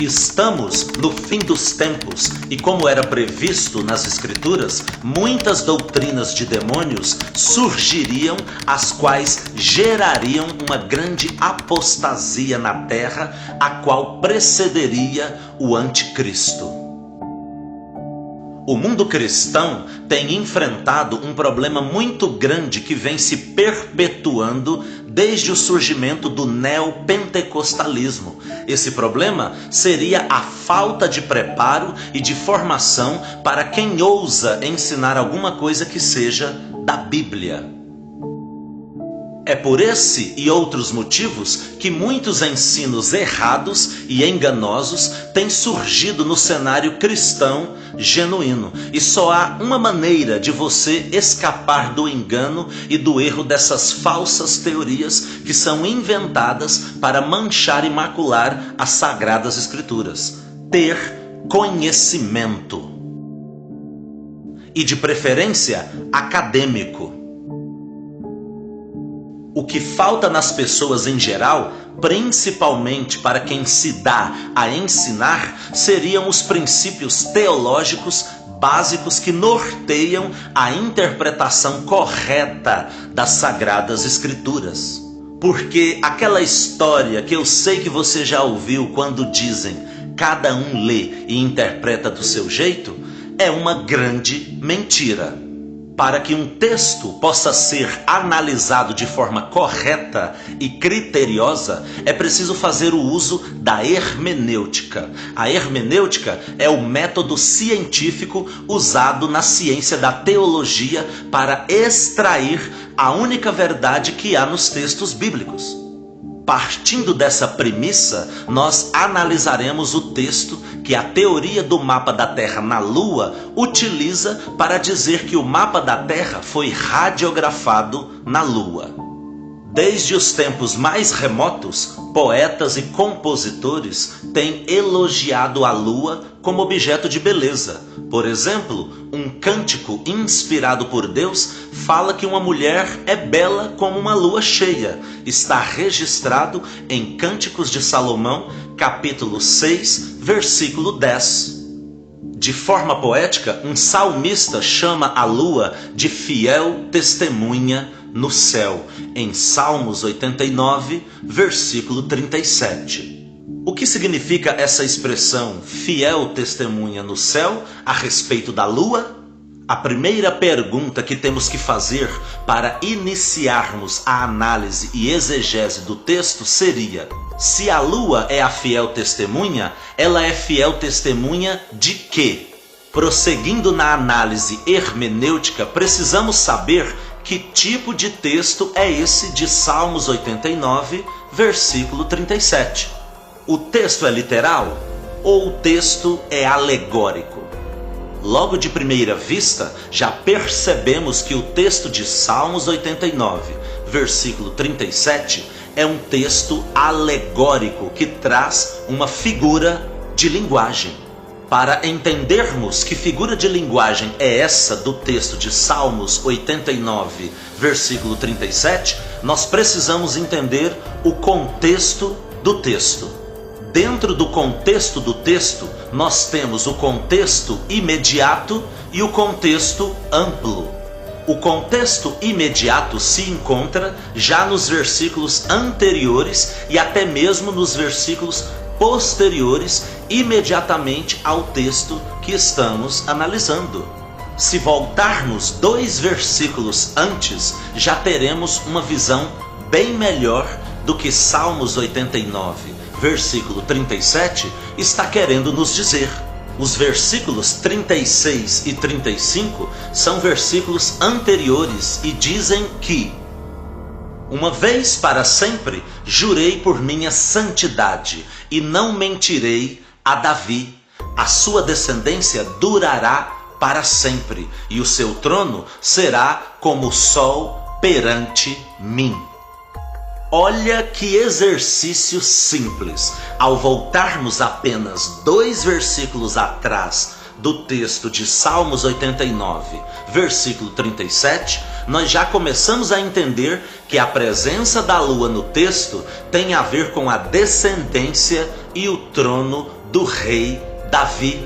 Estamos no fim dos tempos e, como era previsto nas Escrituras, muitas doutrinas de demônios surgiriam, as quais gerariam uma grande apostasia na terra, a qual precederia o anticristo. O mundo cristão tem enfrentado um problema muito grande que vem se perpetuando desde o surgimento do neopentecostalismo. Esse problema seria a falta de preparo e de formação para quem ousa ensinar alguma coisa que seja da Bíblia. É por esse e outros motivos que muitos ensinos errados e enganosos têm surgido no cenário cristão genuíno. E só há uma maneira de você escapar do engano e do erro dessas falsas teorias que são inventadas para manchar e macular as Sagradas Escrituras: ter conhecimento. E de preferência acadêmico. O que falta nas pessoas em geral, principalmente para quem se dá a ensinar, seriam os princípios teológicos básicos que norteiam a interpretação correta das Sagradas Escrituras. Porque aquela história que eu sei que você já ouviu quando dizem cada um lê e interpreta do seu jeito, é uma grande mentira. Para que um texto possa ser analisado de forma correta e criteriosa, é preciso fazer o uso da hermenêutica. A hermenêutica é o método científico usado na ciência da teologia para extrair a única verdade que há nos textos bíblicos. Partindo dessa premissa, nós analisaremos o texto que a teoria do mapa da Terra na Lua utiliza para dizer que o mapa da Terra foi radiografado na Lua. Desde os tempos mais remotos, poetas e compositores têm elogiado a Lua como objeto de beleza. Por exemplo, um cântico inspirado por Deus fala que uma mulher é bela como uma lua cheia. Está registrado em Cânticos de Salomão, capítulo 6, versículo 10. De forma poética, um salmista chama a lua de fiel testemunha no céu, em Salmos 89, versículo 37. O que significa essa expressão fiel testemunha no céu a respeito da lua? A primeira pergunta que temos que fazer para iniciarmos a análise e exegese do texto seria: se a lua é a fiel testemunha, ela é fiel testemunha de quê? Prosseguindo na análise hermenêutica, precisamos saber que tipo de texto é esse de Salmos 89, versículo 37. O texto é literal ou o texto é alegórico? Logo de primeira vista, já percebemos que o texto de Salmos 89, versículo 37, é um texto alegórico que traz uma figura de linguagem. Para entendermos que figura de linguagem é essa do texto de Salmos 89, versículo 37, nós precisamos entender o contexto do texto. Dentro do contexto do texto, nós temos o contexto imediato e o contexto amplo. O contexto imediato se encontra já nos versículos anteriores e até mesmo nos versículos posteriores, imediatamente ao texto que estamos analisando. Se voltarmos 2 versículos antes, já teremos uma visão bem melhor do que Salmos 89, versículo 37, está querendo nos dizer. Os versículos 36 e 35 são versículos anteriores e dizem que: uma vez para sempre jurei por minha santidade e não mentirei a Davi. A sua descendência durará para sempre e o seu trono será como o sol perante mim. Olha que exercício simples. Ao voltarmos apenas 2 versículos atrás do texto de Salmos 89, versículo 37, nós já começamos a entender que a presença da lua no texto tem a ver com a descendência e o trono do rei Davi.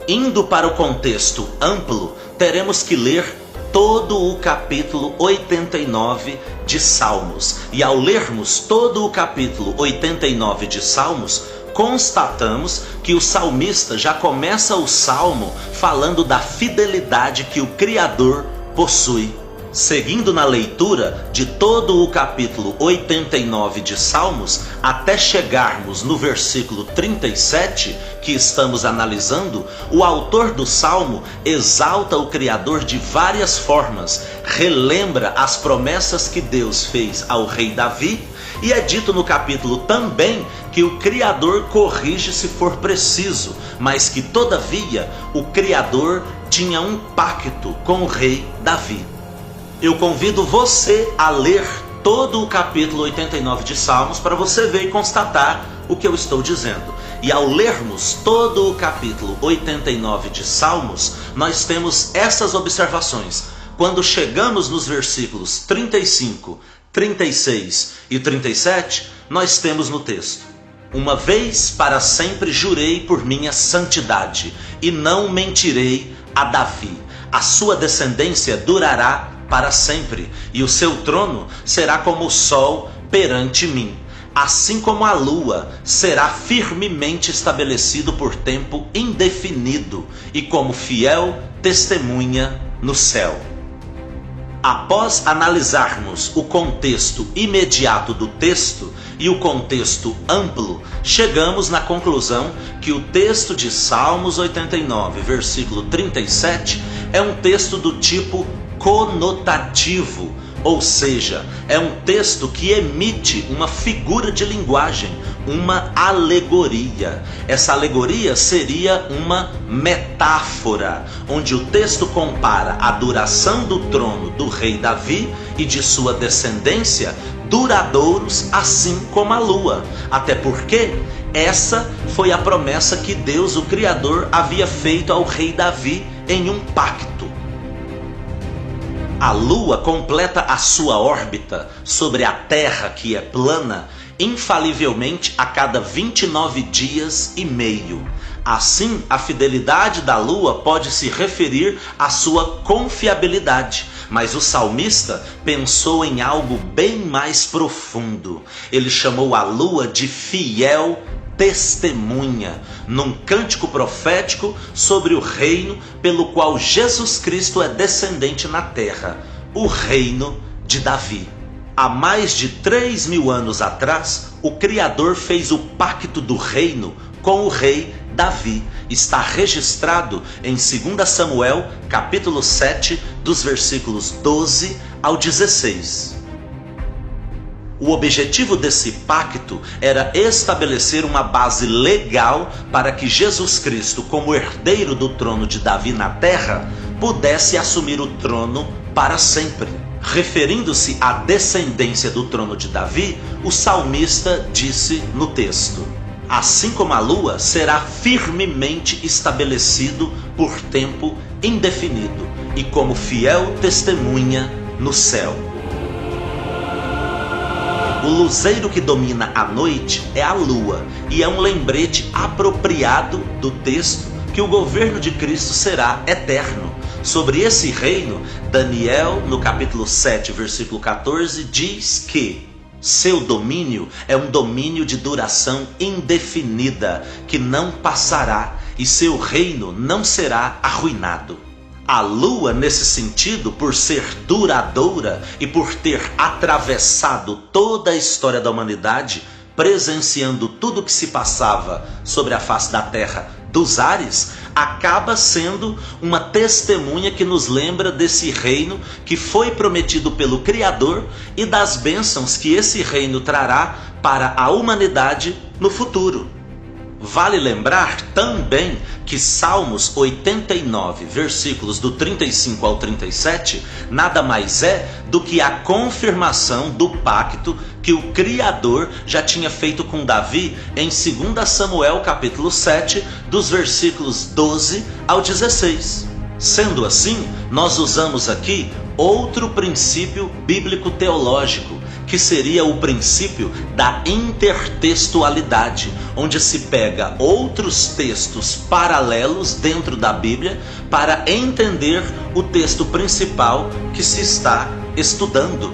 Indo para o contexto amplo, teremos que ler todo o capítulo 89 de Salmos. E ao lermos todo o capítulo 89 de Salmos, constatamos que o salmista já começa o salmo falando da fidelidade que o Criador possui. Seguindo na leitura de todo o capítulo 89 de Salmos, até chegarmos no versículo 37, que estamos analisando, o autor do Salmo exalta o Criador de várias formas, relembra as promessas que Deus fez ao rei Davi, e é dito no capítulo também que o Criador corrige se for preciso, mas que todavia o Criador tinha um pacto com o rei Davi. Eu convido você a ler todo o capítulo 89 de Salmos para você ver e constatar o que eu estou dizendo. E ao lermos todo o capítulo 89 de Salmos, nós temos essas observações. Quando chegamos nos versículos 35, 36 e 37, nós temos no texto: uma vez para sempre jurei por minha santidade, e não mentirei a Davi. A sua descendência durará para sempre, e o seu trono será como o sol perante mim. Assim como a lua será firmemente estabelecido por tempo indefinido, e como fiel testemunha no céu. Após analisarmos o contexto imediato do texto e o contexto amplo, chegamos na conclusão que o texto de Salmos 89, versículo 37, é um texto do tipo conotativo, ou seja, é um texto que emite uma figura de linguagem, uma alegoria. Essa alegoria seria uma metáfora, onde o texto compara a duração do trono do rei Davi e de sua descendência duradouros, assim como a lua. Até porque essa foi a promessa que Deus, o Criador, havia feito ao rei Davi em um pacto. A lua completa a sua órbita sobre a terra, que é plana, infalivelmente a cada 29 dias e meio. Assim, a fidelidade da lua pode se referir à sua confiabilidade, mas o salmista pensou em algo bem mais profundo. Ele chamou a lua de fiel testemunha, num cântico profético sobre o reino pelo qual Jesus Cristo é descendente na terra, o reino de Davi. Há mais de 3.000 anos atrás, o Criador fez o pacto do reino com o rei Davi. Está registrado em 2 Samuel, capítulo 7, dos versículos 12 ao 16. O objetivo desse pacto era estabelecer uma base legal para que Jesus Cristo, como herdeiro do trono de Davi na terra, pudesse assumir o trono para sempre. Referindo-se à descendência do trono de Davi, o salmista disse no texto: assim como a lua será firmemente estabelecido por tempo indefinido, e como fiel testemunha no céu. O luzeiro que domina a noite é a lua, e é um lembrete apropriado do texto que o governo de Cristo será eterno. Sobre esse reino, Daniel, no capítulo 7, versículo 14, diz que seu domínio é um domínio de duração indefinida, que não passará, e seu reino não será arruinado. A lua, nesse sentido, por ser duradoura e por ter atravessado toda a história da humanidade, presenciando tudo o que se passava sobre a face da terra dos ares, acaba sendo uma testemunha que nos lembra desse reino que foi prometido pelo Criador e das bênçãos que esse reino trará para a humanidade no futuro. Vale lembrar também que Salmos 89, versículos do 35 ao 37, nada mais é do que a confirmação do pacto que o Criador já tinha feito com Davi em 2 Samuel capítulo 7, dos versículos 12 ao 16. Sendo assim, nós usamos aqui outro princípio bíblico teológico, que seria o princípio da intertextualidade, onde se pega outros textos paralelos dentro da Bíblia para entender o texto principal que se está estudando.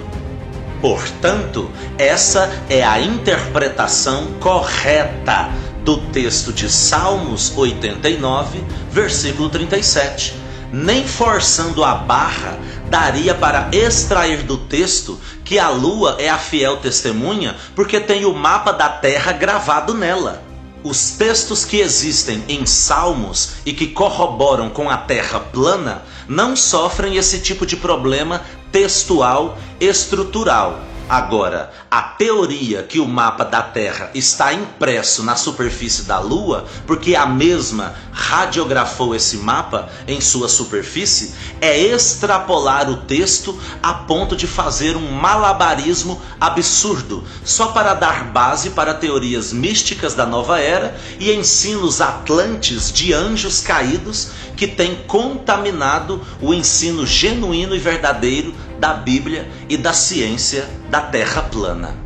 Portanto, essa é a interpretação correta do texto de Salmos 89, versículo 37. Nem forçando a barra daria para extrair do texto que a lua é a fiel testemunha, porque tem o mapa da terra gravado nela. Os textos que existem em Salmos e que corroboram com a terra plana não sofrem esse tipo de problema textual estrutural. Agora, a teoria que o mapa da Terra está impresso na superfície da Lua, porque a mesma radiografou esse mapa em sua superfície, é extrapolar o texto a ponto de fazer um malabarismo absurdo, só para dar base para teorias místicas da nova era e ensinos atlantes de anjos caídos que têm contaminado o ensino genuíno e verdadeiro da Bíblia e da ciência da Terra plana.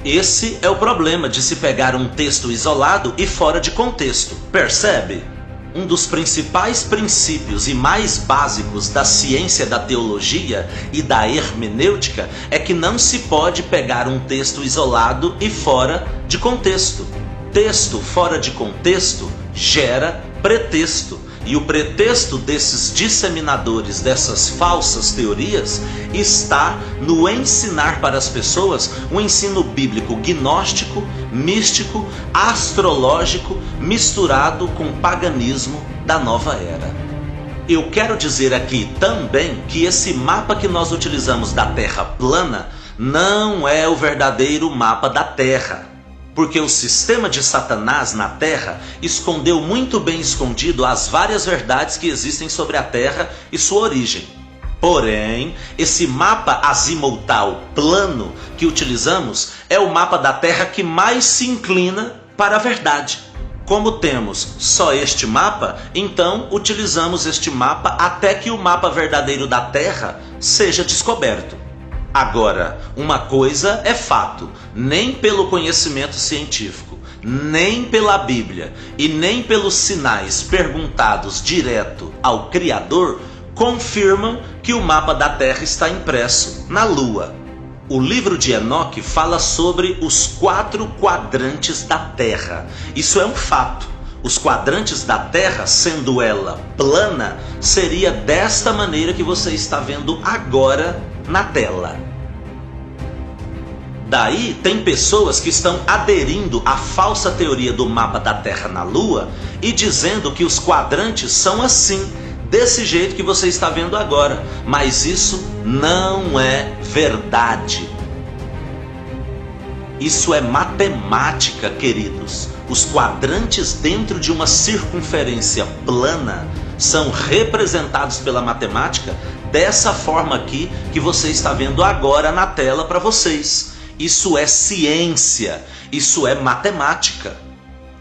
Esse é o problema de se pegar um texto isolado e fora de contexto. Percebe? Um dos principais princípios e mais básicos da ciência da teologia e da hermenêutica é que não se pode pegar um texto isolado e fora de contexto. Texto fora de contexto gera pretexto. E o pretexto desses disseminadores dessas falsas teorias está no ensinar para as pessoas um ensino bíblico gnóstico, místico, astrológico, misturado com paganismo da nova era. Eu quero dizer aqui também que esse mapa que nós utilizamos da Terra plana não é o verdadeiro mapa da Terra. Porque o sistema de Satanás na Terra escondeu muito bem escondido as várias verdades que existem sobre a Terra e sua origem. Porém, esse mapa azimutal plano que utilizamos é o mapa da Terra que mais se inclina para a verdade. Como temos só este mapa, então utilizamos este mapa até que o mapa verdadeiro da Terra seja descoberto. Agora, uma coisa é fato, nem pelo conhecimento científico, nem pela Bíblia e nem pelos sinais perguntados direto ao Criador confirmam que o mapa da Terra está impresso na Lua. O livro de Enoque fala sobre os 4 quadrantes da Terra. Isso é um fato. Os quadrantes da Terra, sendo ela plana, seria desta maneira que você está vendo agora na tela. Daí tem pessoas que estão aderindo à falsa teoria do mapa da Terra na Lua e dizendo que os quadrantes são assim, desse jeito que você está vendo agora. Mas isso não é verdade. Isso é matemática, queridos. Os quadrantes dentro de uma circunferência plana são representados pela matemática dessa forma aqui que você está vendo agora na tela para vocês. Isso é ciência, isso é matemática.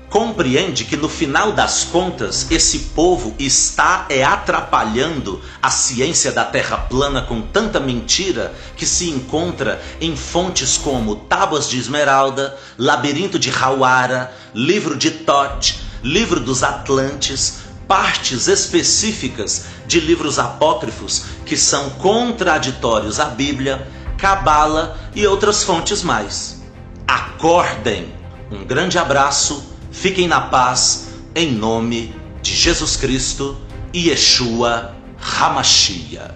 Compreende que no final das contas esse povo está atrapalhando a ciência da Terra plana com tanta mentira que se encontra em fontes como Tábuas de Esmeralda, Labirinto de Hawara, Livro de Thoth, Livro dos Atlantes, partes específicas de livros apócrifos que são contraditórios à Bíblia, Cabala e outras fontes mais. Acordem! Um grande abraço, fiquem na paz, em nome de Jesus Cristo e Yeshua HaMashiach.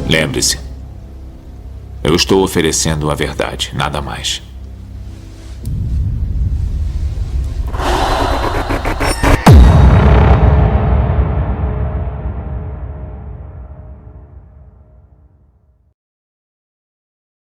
Lembre-se, eu estou oferecendo a verdade, nada mais.